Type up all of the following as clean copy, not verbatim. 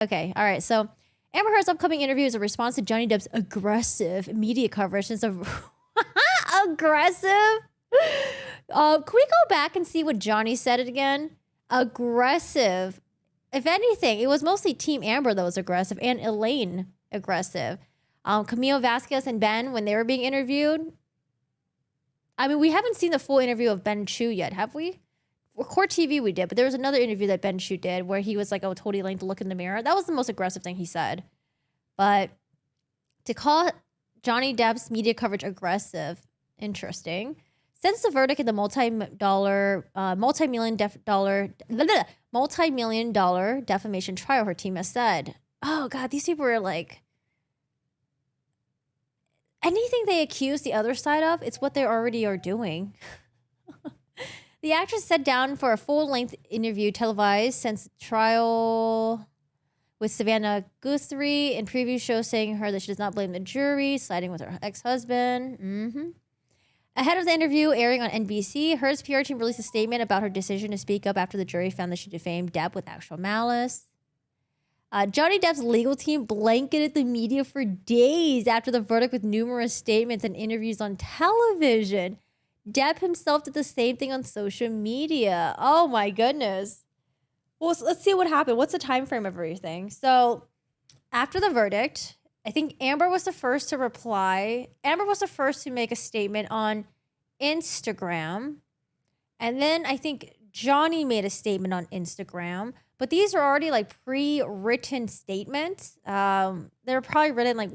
Okay, all right. So Amber Heard's upcoming interview is a response to Johnny Depp's aggressive media coverage. Since aggressive. Can we go back and see what Johnny said it again? Aggressive. If anything, it was mostly Team Amber that was aggressive and Elaine aggressive. Camille Vasquez and Ben, when they were being interviewed. I mean, we haven't seen the full interview of Ben Chu yet, have we? For Court TV we did, but there was another interview that Ben Chu did where he was like, oh, told Elaine to look in the mirror. That was the most aggressive thing he said. But to call Johnny Depp's media coverage aggressive, interesting. Since the verdict in the multi-million dollar defamation trial, her team has said, oh God, these people are like, anything they accuse the other side of, it's what they already are doing. The actress sat down for a full-length interview televised since the trial with Savannah Guthrie in preview shows, saying her that she does not blame the jury, siding with her ex-husband. Ahead of the interview airing on NBC, Heard's PR team released a statement about her decision to speak up after the jury found that she defamed Depp with actual malice. Johnny Depp's legal team blanketed the media for days after the verdict with numerous statements and interviews on television. Depp himself did the same thing on social media. Oh my goodness. Well, so let's see what happened. What's the time frame of everything? So after the verdict, I think Amber was the first to reply. Amber was the first to make a statement on Instagram. And then I think Johnny made a statement on Instagram. But these are already like pre-written statements. They're probably written like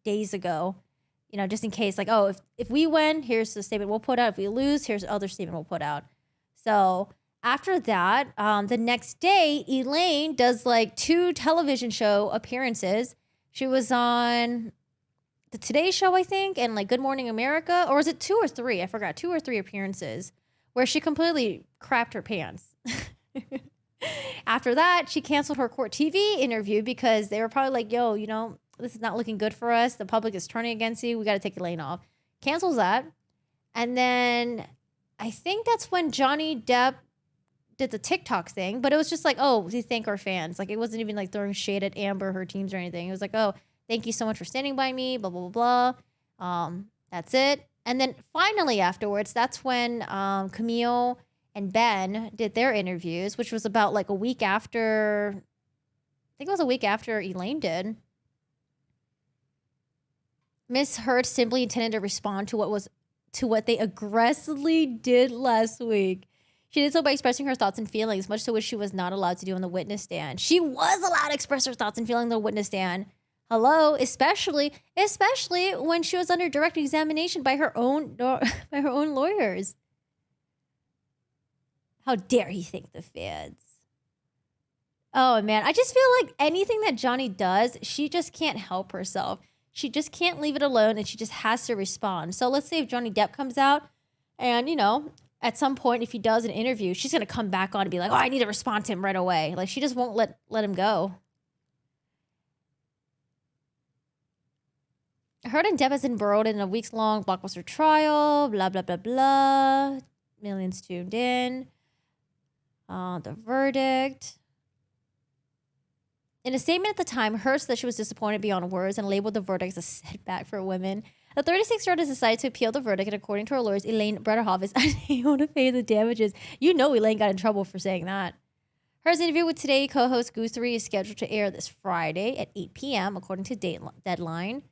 days ago. You know, just in case, like, oh, if we win, here's the statement we'll put out. If we lose, here's the other statement we'll put out. So after that, the next day, Elaine does like 2 television show appearances. She was on the Today Show, I think, and like Good Morning America. Or was it 2 or 3? I forgot. 2 or 3 appearances where she completely crapped her pants. After that, she canceled her Court TV interview because they were probably like, yo, you know, this is not looking good for us. The public is turning against you. We got to take Elaine off. Cancels that. And then I think that's when Johnny Depp did the TikTok thing. But it was just like, oh, we thank our fans. Like, it wasn't even like throwing shade at Amber, her teams or anything. It was like, oh, thank you so much for standing by me, blah, blah, blah, blah. That's it. And then finally afterwards, that's when Camille and Ben did their interviews, which was about like a week after, I think it was a week after Elaine did. Miss Heard simply intended to respond to what they aggressively did last week. She did so by expressing her thoughts and feelings, much to which she was not allowed to do on the witness stand. She was allowed to express her thoughts and feelings on the witness stand. Hello, especially when she was under direct examination by her own lawyers. How dare he think the feds? Oh man, I just feel like anything that Johnny does, she just can't help herself. She just can't leave it alone, and she just has to respond. So let's say if Johnny Depp comes out and, you know, at some point, if he does an interview, she's going to come back on and be like, oh, I need to respond to him right away. Like, she just won't let him go. Heard and Depp has embroiled in a weeks-long blockbuster trial, blah, blah, blah, blah. Millions tuned in. The verdict. In a statement at the time, Heard said that she was disappointed beyond words and labeled the verdict as a setback for women. The 36-year-old has decided to appeal the verdict, and according to her lawyers, Elaine Brederhoff is unable to pay the damages. You know Elaine got in trouble for saying that. Heard's interview with Today co-host Guthrie is scheduled to air this Friday at 8 p.m., according to Deadline.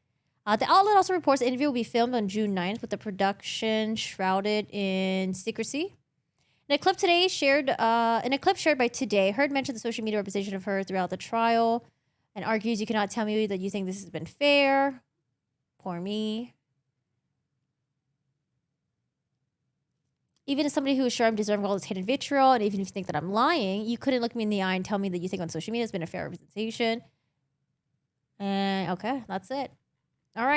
The outlet also reports the interview will be filmed on June 9th, with the production shrouded in secrecy. In a clip shared by Today, Heard mentioned the social media representation of her throughout the trial and argues, you cannot tell me that you think this has been fair. Poor me. Even as somebody who is sure I'm deserving all this hidden vitriol, and even if you think that I'm lying, you couldn't look me in the eye and tell me that you think on social media has been a fair representation. And okay, that's it. All right.